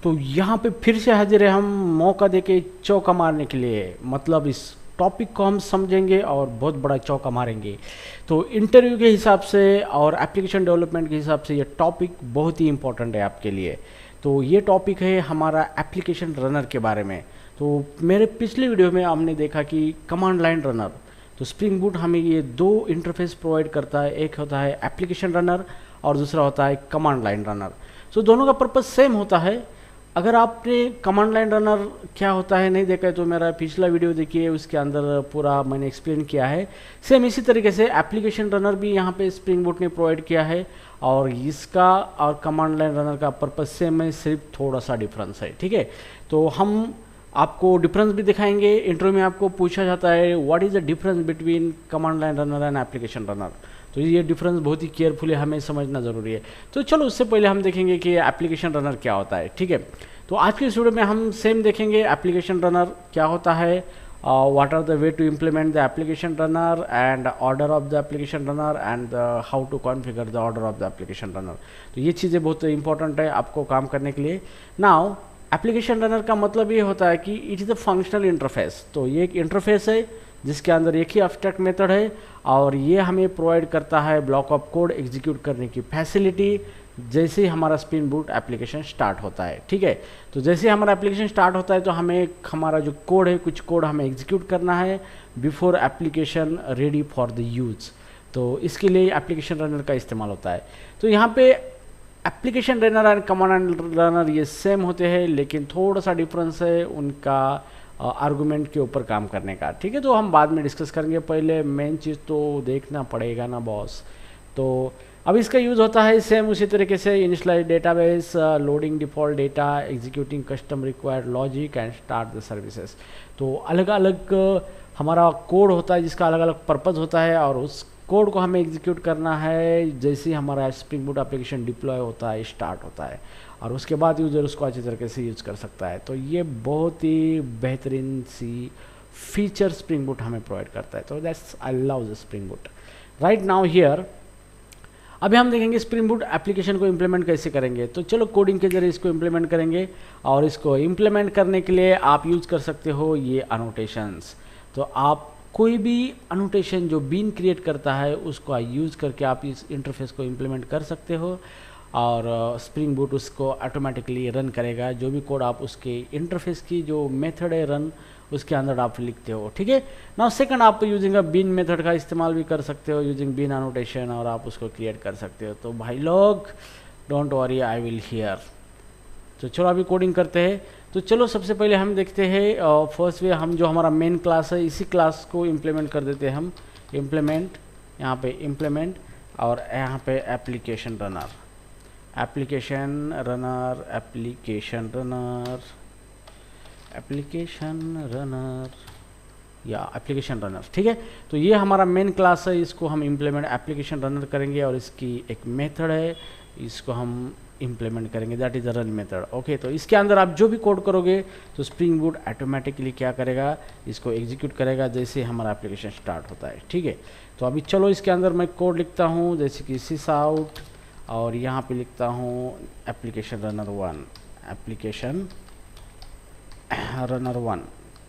तो यहाँ पे फिर से हाजिर है हम मौका देके चौका मारने के लिए, मतलब इस टॉपिक को हम समझेंगे और बहुत बड़ा चौका मारेंगे। तो इंटरव्यू के हिसाब से और एप्लीकेशन डेवलपमेंट के हिसाब से ये टॉपिक बहुत ही इंपॉर्टेंट है आपके लिए। तो ये टॉपिक है हमारा एप्लीकेशन रनर के बारे में। तो मेरे पिछले वीडियो में हमने देखा कि कमांड लाइन रनर, तो स्प्रिंग बूट हमें ये दो इंटरफेस प्रोवाइड करता है, एक होता है एप्लीकेशन रनर और दूसरा होता है कमांड लाइन रनर। तो दोनों का पर्पस सेम होता है। अगर आपने कमांड लाइन रनर क्या होता है नहीं देखा है तो मेरा पिछला वीडियो देखिए, उसके अंदर पूरा मैंने एक्सप्लेन किया है। सेम इसी तरीके से एप्लीकेशन रनर भी यहाँ पे स्प्रिंग बूट ने प्रोवाइड किया है और इसका और कमांड लाइन रनर का पर्पस सेम है, सिर्फ थोड़ा सा डिफरेंस है। ठीक है, तो हम आपको डिफरेंस भी दिखाएंगे। इंटरव्यू में आपको पूछा जाता है what is the difference between command line runner and application runner. तो ये डिफरेंस बहुत ही केयरफुली हमें समझना ज़रूरी है। तो चलो उससे पहले हम देखेंगे कि एप्लीकेशन रनर क्या होता है। ठीक है, तो आज के इस वीडियो में हम सेम देखेंगे एप्लीकेशन रनर क्या होता है, what are the way to implement the application runner and order of the application runner and how to configure the order of the application runner. तो ये चीज़ें बहुत इंपॉर्टेंट है आपको काम करने के लिए। नाउ एप्लीकेशन रनर का मतलब ये होता है कि it is a functional interface. तो ये एक इंटरफेस है जिसके अंदर एक ही एब्स्ट्रैक्ट मेथड है और ये हमें प्रोवाइड करता है ब्लॉक ऑफ कोड एग्जीक्यूट करने की फैसिलिटी जैसे ही हमारा स्प्रिंग बूट एप्लीकेशन स्टार्ट होता है। ठीक है, तो जैसे ही हमारा एप्लीकेशन स्टार्ट होता है तो हमें हमारा जो कोड है, कुछ कोड हमें एग्जीक्यूट करना है before application ready for the use. तो इसके लिए एप्लीकेशन रनर का इस्तेमाल होता है। तो यहाँ पे application runner and command runner ये सेम होते हैं, लेकिन थोड़ा सा डिफरेंस है उनका आर्गूमेंट के ऊपर काम करने का। ठीक है, तो हम बाद में डिस्कस करेंगे, पहले मेन चीज़ तो देखना पड़ेगा ना बॉस। तो अब इसका यूज़ होता है सेम उसी तरीके से initialise database, loading default data, executing custom required logic and start the services. तो अलग अलग हमारा कोड होता है जिसका अलग अलग पर्पज़ होता है और उस कोड को हमें एग्जीक्यूट करना है जैसे ही हमारा स्प्रिंग बूट एप्लीकेशन डिप्लॉय होता है, स्टार्ट होता है, और उसके बाद यूज़र उसको अच्छी तरीके से यूज़ कर सकता है। तो ये बहुत ही बेहतरीन सी फीचर स्प्रिंग बूट हमें प्रोवाइड करता है। तो that's I love the spring boot right now here. अभी हम देखेंगे स्प्रिंग बूट एप्लीकेशन को इम्प्लीमेंट कैसे करेंगे। तो चलो कोडिंग के जरिए इसको इम्प्लीमेंट करेंगे और इसको इम्प्लीमेंट करने के लिए आप यूज़ कर सकते हो ये अनोटेशंस। तो आप कोई भी अनोटेशन जो बीन क्रिएट करता है उसको यूज़ करके आप इस इंटरफेस को इम्प्लीमेंट कर सकते हो और स्प्रिंग बूट उसको ऑटोमेटिकली रन करेगा। जो भी कोड आप उसके इंटरफेस की जो मेथड है रन उसके अंदर आप लिखते हो। ठीक है, नाउ सेकंड आप यूजिंग अ बीन मेथड का इस्तेमाल भी कर सकते हो यूजिंग बीन अनोटेशन और आप उसको क्रिएट कर सकते हो। तो भाई लोग don't worry, I will hear. तो चलो अभी कोडिंग करते हैं। तो चलो सबसे पहले हम देखते हैं फर्स्ट वे, हम जो हमारा मेन क्लास है इसी क्लास को इम्प्लीमेंट कर देते हैं हम। इम्प्लीमेंट, यहाँ पे इम्प्लीमेंट और यहाँ पे application runner, application runner, application runner, application runner या एप्लीकेशन रनर। ठीक है, तो ये हमारा मेन क्लास है, इसको हम इम्प्लीमेंट एप्लीकेशन रनर करेंगे और इसकी एक मेथड है, इसको हम इम्प्लीमेंट करेंगे, that is the run method. Okay, तो इसके अंदर आप जो भी कोड करोगे तो स्प्रिंग बूट ऑटोमेटिकली क्या करेगा, इसको एग्जीक्यूट करेगा जैसे हमारा एप्लीकेशन स्टार्ट होता है। ठीक है, तो अभी चलो इसके अंदर मैं कोड लिखता हूँ जैसे कि सिस आउट और यहाँ पे लिखता हूँ एप्लीकेशन रनर 1, एप्लीकेशन रनर 1।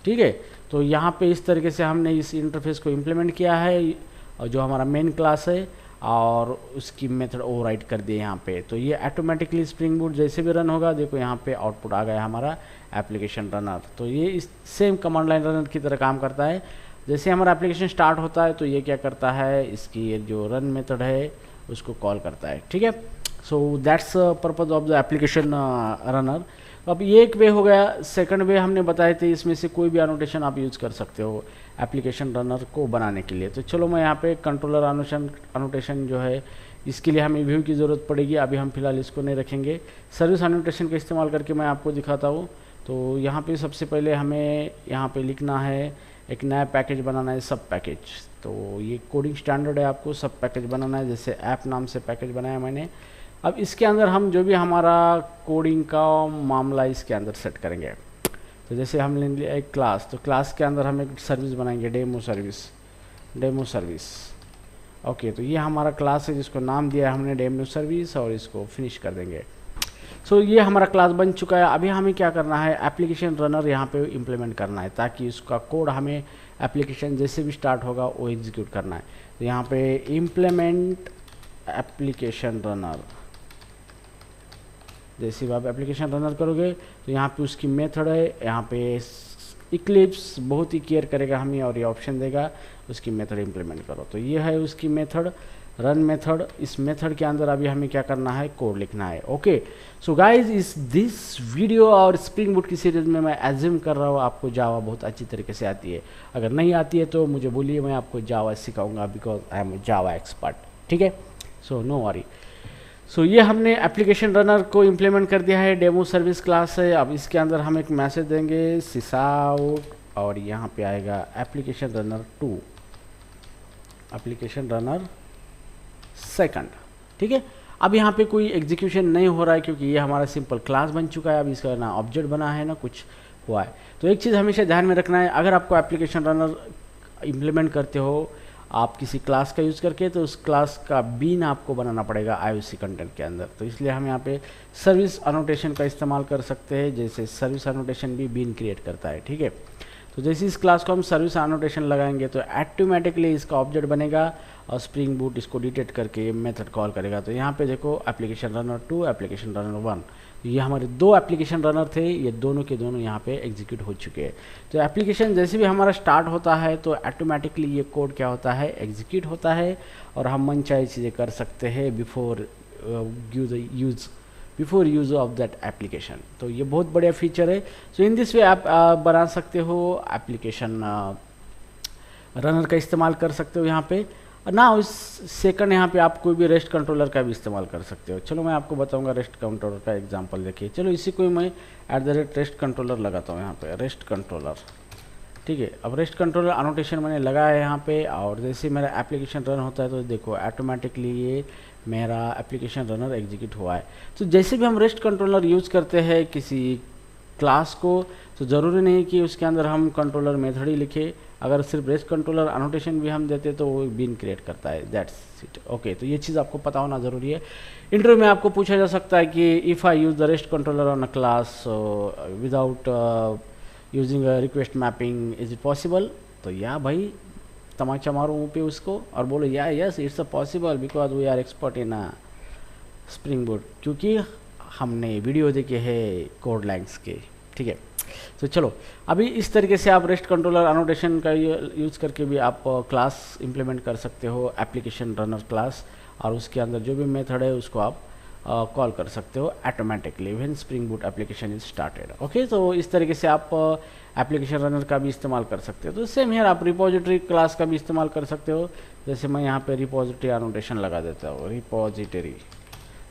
ठीक है, तो यहाँ पे इस तरीके से हमने इस इंटरफेस को इम्प्लीमेंट किया है और जो हमारा मेन क्लास है और उसकी मेथड ओवरराइट कर दिए यहाँ पे। तो ये ऑटोमेटिकली स्प्रिंग बूट जैसे भी रन होगा, देखो यहाँ पे आउटपुट आ गया हमारा एप्लीकेशन रनर। तो ये इस सेम कमांड लाइन रनर की तरह काम करता है। जैसे हमारा एप्लीकेशन स्टार्ट होता है तो ये क्या करता है, इसकी ये जो रन मेथड है उसको कॉल करता है। ठीक है, so that's purpose of the application runner. अब ये एक वे हो गया। सेकंड वे हमने बताए थे, इसमें से कोई भी अनोटेशन आप यूज़ कर सकते हो एप्लीकेशन रनर को बनाने के लिए। तो चलो मैं यहाँ पे कंट्रोलर अनोटेशन जो है इसके लिए हमें व्यू की ज़रूरत पड़ेगी, अभी हम फिलहाल इसको नहीं रखेंगे। सर्विस अनोटेशन का इस्तेमाल करके मैं आपको दिखाता हूँ। तो यहाँ पे सबसे पहले हमें यहाँ पे लिखना है, एक नया पैकेज बनाना है, सब पैकेज। तो ये कोडिंग स्टैंडर्ड है, आपको सब पैकेज बनाना है, जैसे ऐप नाम से पैकेज बनाया मैंने। अब इसके अंदर हम जो भी हमारा कोडिंग का मामला इसके अंदर सेट करेंगे। तो जैसे हम ले लिया एक क्लास, तो क्लास के अंदर हम एक सर्विस बनाएंगे, डेमो सर्विस। ओके, तो ये हमारा क्लास है जिसको नाम दिया है हमने डेमो सर्विस और इसको फिनिश कर देंगे। सो ये हमारा क्लास बन चुका है। अभी हमें क्या करना है, एप्लीकेशन रनर यहाँ पे इम्प्लीमेंट करना है ताकि उसका कोड हमें एप्लीकेशन जैसे भी स्टार्ट होगा वो एग्जीक्यूट करना है। तो यहाँ पे इम्प्लीमेंट एप्लीकेशन रनर, जैसे भी आप एप्लीकेशन रनर करोगे तो यहाँ पे उसकी मेथड है, यहाँ पे इक्लिप्स बहुत ही केयर करेगा हमें और ये ऑप्शन देगा उसकी मेथड इम्प्लीमेंट करो। तो ये है उसकी मेथड, रन मेथड। इस मेथड के अंदर अभी हमें क्या करना है, कोड लिखना है। ओके सो गाइज, इस दिस वीडियो और स्प्रिंग बूट की सीरीज में मैं एज्यूम कर रहा हूँ आपको जावा बहुत अच्छी तरीके से आती है। अगर नहीं आती है तो मुझे बोलिए, मैं आपको जावा सिखाऊंगा because I am Java expert. ठीक है, सो नो वरी। सो ये हमने एप्लीकेशन रनर को इम्प्लीमेंट कर दिया है, डेमो सर्विस क्लास है। अब इसके अंदर हम एक मैसेज देंगे सिसाउट और यहाँ पे आएगा application runner 2, application runner second. ठीक है, अब यहाँ पे कोई एग्जीक्यूशन नहीं हो रहा है क्योंकि ये हमारा सिंपल क्लास बन चुका है। अब इसका ना ऑब्जेक्ट बना है ना कुछ हुआ है। तो एक चीज़ हमेशा ध्यान में रखना है, अगर आपको एप्लीकेशन रनर इम्प्लीमेंट करते हो आप किसी क्लास का यूज़ करके, तो उस क्लास का बीन आपको बनाना पड़ेगा IOC कंटेंट के अंदर। तो इसलिए हम यहाँ पे सर्विस अनोटेशन का इस्तेमाल कर सकते हैं, जैसे सर्विस अनोटेशन भी बीन क्रिएट करता है। ठीक है, तो जैसे इस क्लास को हम सर्विस अनोटेशन लगाएंगे तो ऑटोमेटिकली इसका ऑब्जेक्ट बनेगा और स्प्रिंग बूट इसको डिटेक्ट करके मेथड कॉल करेगा। तो यहाँ पे देखो एप्लीकेशन रनर 2, एप्लीकेशन रनर 1, ये हमारे दो एप्लीकेशन रनर थे, ये दोनों के दोनों यहाँ पे एग्जीक्यूट हो चुके हैं। तो एप्लीकेशन जैसे भी हमारा स्टार्ट होता है तो ऑटोमेटिकली ये कोड क्या होता है, एग्जीक्यूट होता है और हम मनचाही चीज़ें कर सकते हैं before use of that application. तो ये बहुत बढ़िया फीचर है। सो इन दिस वे आप बना सकते हो एप्लीकेशन रनर का इस्तेमाल कर सकते हो यहाँ पे ना। उस सेकंड यहाँ पे आप कोई भी रेस्ट कंट्रोलर का भी इस्तेमाल कर सकते हो। चलो मैं आपको बताऊंगा रेस्ट कंट्रोलर का एग्जांपल देखिए। चलो इसी को मैं @रेस्ट कंट्रोलर लगाता हूँ यहाँ पे, रेस्ट कंट्रोलर। ठीक है, अब रेस्ट कंट्रोलर अनोटेशन मैंने लगाया है यहाँ पे और जैसे मेरा एप्लीकेशन रन होता है तो देखो ऑटोमेटिकली ये मेरा एप्लीकेशन रनर एग्जीक्यूट हुआ है। तो जैसे भी हम रेस्ट कंट्रोलर यूज़ करते हैं किसी क्लास को, तो ज़रूरी नहीं कि उसके अंदर हम कंट्रोलर मेथड ही लिखे। अगर सिर्फ रेस्ट कंट्रोलर अनोटेशन भी हम देते तो वो बीन क्रिएट करता है, दैट्स इट। ओके, तो ये चीज़ आपको पता होना ज़रूरी है। इंटरव्यू में आपको पूछा जा सकता है कि if I use the rest controller on a class without using a request mapping is it possible. तो या भाई तमाचा मारो मुँह पे उसको और बोलो या yes it's a possible because we are expert in spring boot, क्योंकि हमने वीडियो देखे हैं कोड लाइन्स के। ठीक है, तो चलो अभी इस तरीके से आप रेस्ट कंट्रोलर अनोटेशन का यूज़ करके भी आप क्लास इम्प्लीमेंट कर सकते हो, एप्लीकेशन रनर क्लास, और उसके अंदर जो भी मेथड है उसको आप कॉल कर सकते हो automatically when spring boot application is started. Okay, तो इस तरीके से आप एप्लीकेशन रनर का भी इस्तेमाल कर सकते हो। तो सेम हियर आप रिपोजिटरी क्लास का भी इस्तेमाल कर सकते हो। जैसे मैं यहाँ पे रिपोजिटरी अनोटेशन लगा देता हूँ, रिपोजिटरी।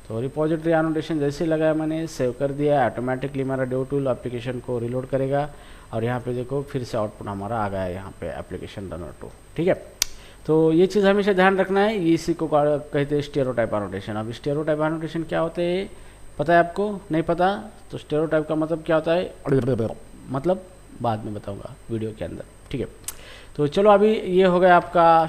तो रिपोजिटरी अनोटेशन जैसे लगाया मैंने, सेव कर दिया, ऑटोमेटिकली मेरा डेव टूल एप्लीकेशन को रिलोड करेगा और यहाँ पे देखो फिर से आउटपुट हमारा आ गया है यहाँ पे एप्लीकेशन रनर 2। ठीक है, तो ये चीज़ हमेशा ध्यान रखना है। ये इसी को कहते हैं स्टेरियोटाइप अनोटेशन। अब स्टेरियोटाइप अनोटेशन क्या होते हैं पता है आपको? नहीं पता? तो स्टेरियोटाइप का मतलब क्या होता है, मतलब बाद में बताऊंगा वीडियो के अंदर। ठीक है, तो चलो अभी ये हो गया आपका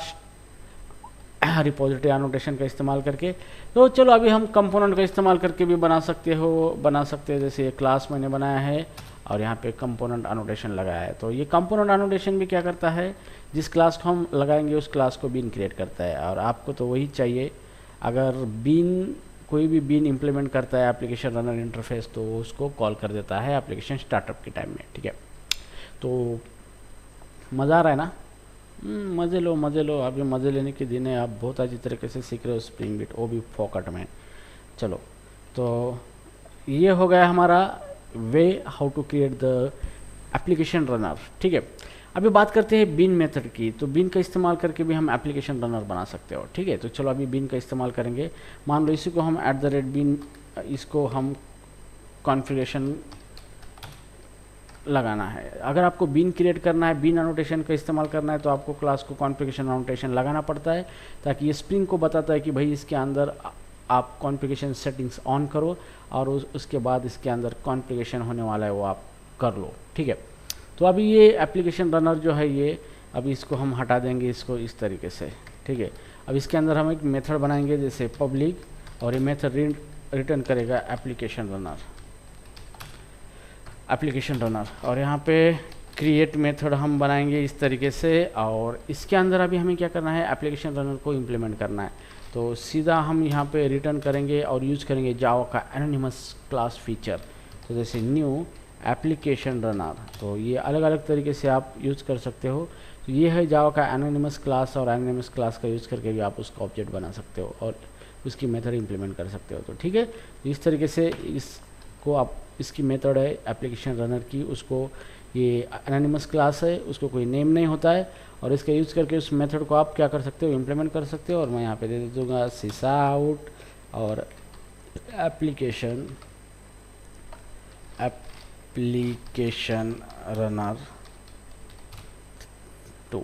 रिपोजिटरी अनोटेशन का इस्तेमाल करके। तो चलो अभी हम कंपोनेंट का इस्तेमाल करके भी बना सकते हैं। जैसे ये क्लास मैंने बनाया है और यहाँ पे कंपोनेंट अनोटेशन लगाया है। तो ये कंपोनेंट अनोटेशन भी क्या करता है, जिस क्लास को हम लगाएंगे उस क्लास को बीन क्रिएट करता है। और आपको तो वही चाहिए, अगर बीन कोई भी बीन इम्प्लीमेंट करता है एप्लीकेशन रनर इंटरफेस तो उसको कॉल कर देता है एप्लीकेशन स्टार्टअप के टाइम में। ठीक है, तो मज़ा आ रहा है ना? मज़े लो, अभी मज़े लेने के दिन है। आप बहुत अच्छी तरीके से सीख रहे हो स्प्रिंग बूट, वो भी फोकट में। चलो, तो ये हो गया हमारा way how to create the application runner. ठीक है, अभी बात करते हैं बीन मेथड की। तो बीन का इस्तेमाल करके भी हम एप्लीकेशन रनर बना सकते हो। ठीक है, तो चलो अभी बीन का इस्तेमाल करेंगे। मान लो इसी को हम @bin, इसको हम कॉन्फ़िगरेशन लगाना है। अगर आपको बीन क्रिएट करना है, बीन अनोटेशन का इस्तेमाल करना है, तो आपको क्लास को कॉन्फ़िगरेशन अनोटेशन लगाना पड़ता है, ताकि ये स्प्रिंग को बताता है कि भाई इसके अंदर आप कॉन्फ़िगरेशन सेटिंग्स ऑन करो और उसके बाद इसके अंदर कॉन्फ़िगरेशन होने वाला है वो आप कर लो। ठीक है, तो अभी ये एप्लीकेशन रनर जो है ये, अभी इसको हम हटा देंगे इसको इस तरीके से। ठीक है, अब इसके अंदर हम एक मेथड बनाएंगे जैसे पब्लिक, और ये मेथड रिटर्न करेगा एप्लीकेशन रनर और यहाँ पे क्रिएट मेथड हम बनाएंगे इस तरीके से। और इसके अंदर अभी हमें क्या करना है, एप्लीकेशन रनर को इम्प्लीमेंट करना है। तो सीधा हम यहाँ पे रिटर्न करेंगे और यूज करेंगे जावा का एनोनिमस क्लास फीचर। तो जैसे न्यू एप्लीकेशन रनर, तो ये अलग अलग तरीके से आप यूज़ कर सकते हो। तो ये है जावा का एनोनिमस क्लास, और एनोनिमस क्लास का यूज़ करके भी आप उसका ऑब्जेक्ट बना सकते हो और उसकी मेथड इम्प्लीमेंट कर सकते हो। तो ठीक है, इस तरीके से इसको आप, इसकी मेथड है एप्लीकेशन रनर की, उसको ये एनोनिमस क्लास है, उसको कोई नेम नहीं होता है, और इसका यूज़ करके उस मेथड को आप क्या कर सकते हो, इम्प्लीमेंट कर सकते हो। और मैं यहाँ पे दे दूँगा sysout और एप्लीकेशन रनर 2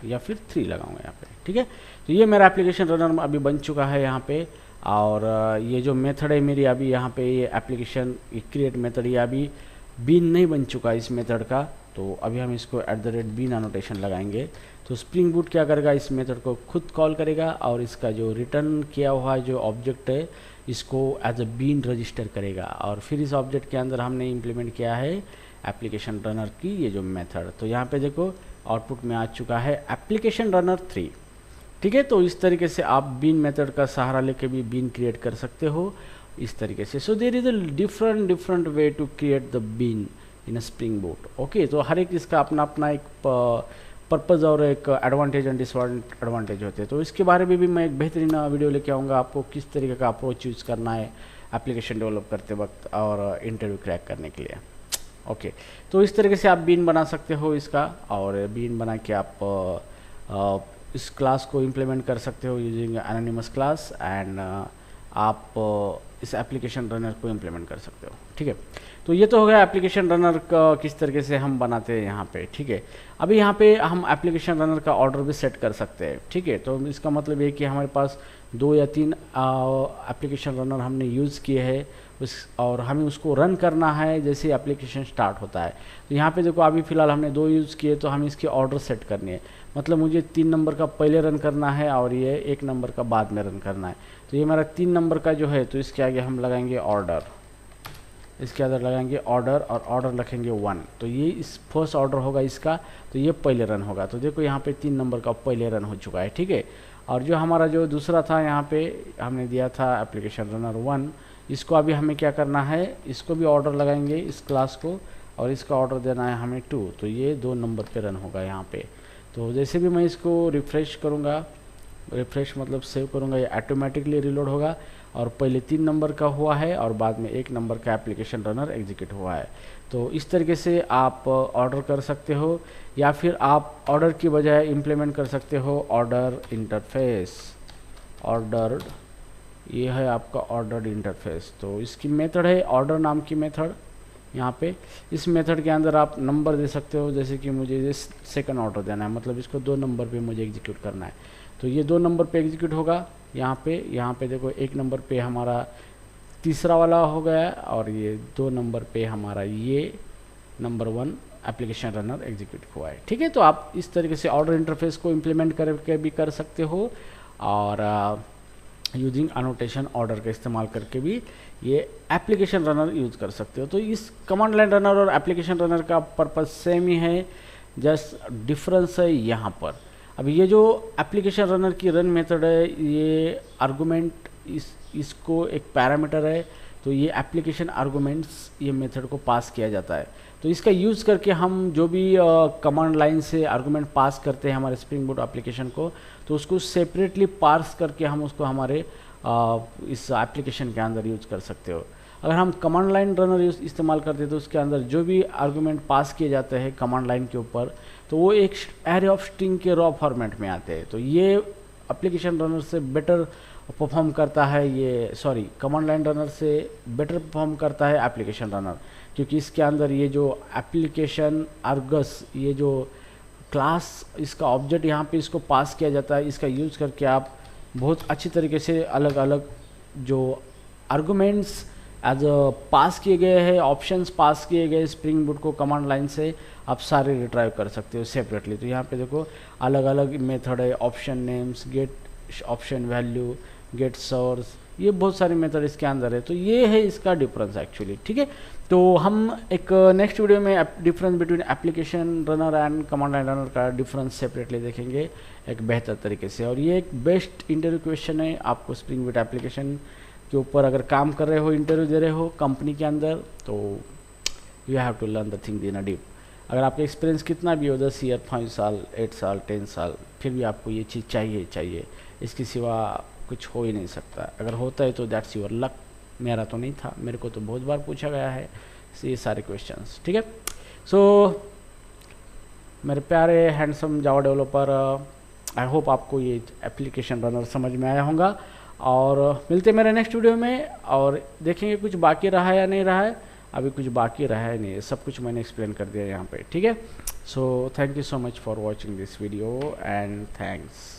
या फिर 3 लगाऊंगा यहाँ पे। ठीक है, तो ये मेरा एप्लीकेशन रनर अभी बन चुका है यहाँ पे। और ये जो मेथड है मेरी अभी यहाँ पे, ये एप्लीकेशन क्रिएट मेथड, ये अभी बीन नहीं बन चुका इस मेथड का। तो अभी हम इसको @बीन एनोटेशन लगाएंगे। तो स्प्रिंग बूट क्या करेगा, इस मेथड को खुद कॉल करेगा और इसका जो रिटर्न किया हुआ जो ऑब्जेक्ट है इसको एज अ बीन रजिस्टर करेगा। और फिर इस ऑब्जेक्ट के अंदर हमने इम्प्लीमेंट किया है एप्लीकेशन रनर की ये जो मेथड। तो यहाँ पे देखो आउटपुट में आ चुका है एप्लीकेशन रनर 3। ठीक है, तो इस तरीके से आप बीन मेथड का सहारा लेके भी बीन क्रिएट कर सकते हो इस तरीके से। So there is a different way to create the bean in a spring boot. Okay, तो हर एक इसका अपना अपना एक पर्पज़ और एक एडवांटेज एंड डिसएडवांटेज होते हैं। तो इसके बारे में भी मैं एक बेहतरीन वीडियो लेके आऊँगा, आपको किस तरीके का अप्रोच यूज़ करना है एप्लीकेशन डेवलप करते वक्त और इंटरव्यू क्रैक करने के लिए। ओके, तो इस तरीके से आप बीन बना सकते हो इसका, और बीन बना के आप इस क्लास को इम्प्लीमेंट कर सकते हो यूजिंग एनोनिमस क्लास, एंड आप इस एप्लीकेशन रनर को इम्प्लीमेंट कर सकते हो। ठीक है, तो ये तो हो गया एप्लीकेशन रनर का किस तरीके से हम बनाते हैं यहाँ पे। ठीक है, अभी यहाँ पे हम एप्लीकेशन रनर का ऑर्डर भी सेट कर सकते हैं। ठीक है, तो इसका मतलब ये कि हमारे पास 2 या 3 एप्लीकेशन रनर हमने यूज़ किए हैं और हमें उसको रन करना है जैसे एप्लीकेशन स्टार्ट होता है। तो यहाँ पे देखो अभी फ़िलहाल हमने 2 यूज़ किए, तो हमें इसके ऑर्डर सेट करनी है। मतलब मुझे 3 नंबर का पहले रन करना है और ये 1 नंबर का बाद में रन करना है। तो ये मेरा 3 नंबर का जो है, तो इसके आगे हम लगाएंगे ऑर्डर, इसके अंदर लगाएंगे ऑर्डर और ऑर्डर रखेंगे 1। तो ये इस फर्स्ट ऑर्डर होगा इसका, तो ये पहले रन होगा। तो देखो यहाँ पे 3 नंबर का पहले रन हो चुका है। ठीक है, और जो हमारा जो दूसरा था यहाँ पे हमने दिया था एप्लीकेशन रनर 1, इसको अभी हमें क्या करना है, इसको भी ऑर्डर लगाएंगे इस क्लास को, और इसका ऑर्डर देना है हमें 2। तो ये 2 नंबर पे रन होगा यहाँ पे। तो जैसे भी मैं इसको रिफ़्रेश करूँगा, रिफ़्रेश मतलब सेव करूँगा, ये ऑटोमेटिकली रिलोड होगा और पहले 3 नंबर का हुआ है और बाद में 1 नंबर का एप्लीकेशन रनर एग्जीक्यूट हुआ है। तो इस तरीके से आप ऑर्डर कर सकते हो, या फिर आप ऑर्डर की बजाय इम्प्लीमेंट कर सकते हो ऑर्डर इंटरफेस। ऑर्डर, ये है आपका ऑर्डर इंटरफेस। तो इसकी मेथड है ऑर्डर नाम की मेथड। यहाँ पे इस मेथड के अंदर आप नंबर दे सकते हो, जैसे कि मुझे ये सेकंड ऑर्डर देना है, मतलब इसको 2 नंबर पे मुझे एग्जीक्यूट करना है। तो ये 2 नंबर पे एग्जीक्यूट होगा यहाँ पे देखो 1 नंबर पे हमारा तीसरा वाला हो गया, और ये 2 नंबर पे हमारा ये नंबर 1 एप्लीकेशन रनर एग्जीक्यूट हुआ है। ठीक है, तो आप इस तरीके से ऑर्डर इंटरफेस को इम्प्लीमेंट करके भी कर सकते हो, और यूजिंग अनोटेशन ऑर्डर का इस्तेमाल करके भी ये एप्लीकेशन रनर यूज़ कर सकते हो। तो इस कमांड लाइन रनर और एप्लीकेशन रनर का पर्पज़ सेम ही है, जस्ट डिफरेंस है यहाँ पर। अब ये जो एप्लीकेशन रनर की रन मेथड है, ये आर्गुमेंट इसको एक पैरामीटर है, तो ये एप्लीकेशन आर्गुमेंट्स ये मेथड को पास किया जाता है। तो इसका यूज़ करके हम जो भी कमांड लाइन से आर्गुमेंट पास करते हैं हमारे स्प्रिंग बूट एप्लीकेशन को, तो उसको सेपरेटली पार्स करके हम उसको हमारे इस एप्लीकेशन के अंदर यूज़ कर सकते हो। अगर हम कमांड लाइन रनर इस्तेमाल करते हैं तो उसके अंदर जो भी आर्गुमेंट पास किए जाते हैं कमांड लाइन के ऊपर, तो वो एक एरे ऑफ स्ट्रिंग के रॉ फॉर्मेट में आते हैं। तो ये एप्लीकेशन रनर से बेटर परफॉर्म करता है, ये कमांड लाइन रनर से बेटर परफॉर्म करता है एप्लीकेशन रनर, क्योंकि इसके अंदर ये जो एप्लीकेशन आर्गस, ये जो क्लास इसका ऑब्जेक्ट यहाँ पे इसको पास किया जाता है, इसका यूज़ करके आप बहुत अच्छी तरीके से अलग अलग जो आर्गुमेंट्स एज पास किए गए हैं, ऑप्शंस पास किए गए स्प्रिंग बूट को कमांड लाइन से, आप सारे रिट्राइव कर सकते हो सेपरेटली। तो यहाँ पे देखो अलग अलग मेथड है, option names, get option value, get source, ये बहुत सारे मेथड इसके अंदर है। तो ये है इसका डिफरेंस एक्चुअली, ठीक है। तो हम एक नेक्स्ट वीडियो में difference between application runner and command line runner का डिफरेंस सेपरेटली देखेंगे एक बेहतर तरीके से। और ये एक बेस्ट इंटरव्यू क्वेश्चन है, आपको स्प्रिंग बूट एप्लीकेशन के ऊपर अगर काम कर रहे हो, इंटरव्यू दे रहे हो कंपनी के अंदर, तो you have to learn the thing in a deep. अगर आपका एक्सपीरियंस कितना भी हो, 10 ईयर, 5 साल, 8 साल, 10 साल, फिर भी आपको ये चीज़ चाहिए, इसके सिवा कुछ हो ही नहीं सकता। अगर होता है तो दैट्स योर लक। मेरा तो नहीं था, मेरे को तो बहुत बार पूछा गया है ये सारे क्वेश्चंस, ठीक है। सो मेरे प्यारे handsome Java developer, I hope आपको ये एप्लीकेशन रनर समझ में आया होगा। और मिलते मेरे नेक्स्ट वीडियो में और देखेंगे कुछ बाकी रहा या नहीं रहा है। अभी कुछ बाकी रहा है नहीं, सब कुछ मैंने एक्सप्लेन कर दिया यहाँ पे, ठीक है। So thank you so much for watching this video and thanks.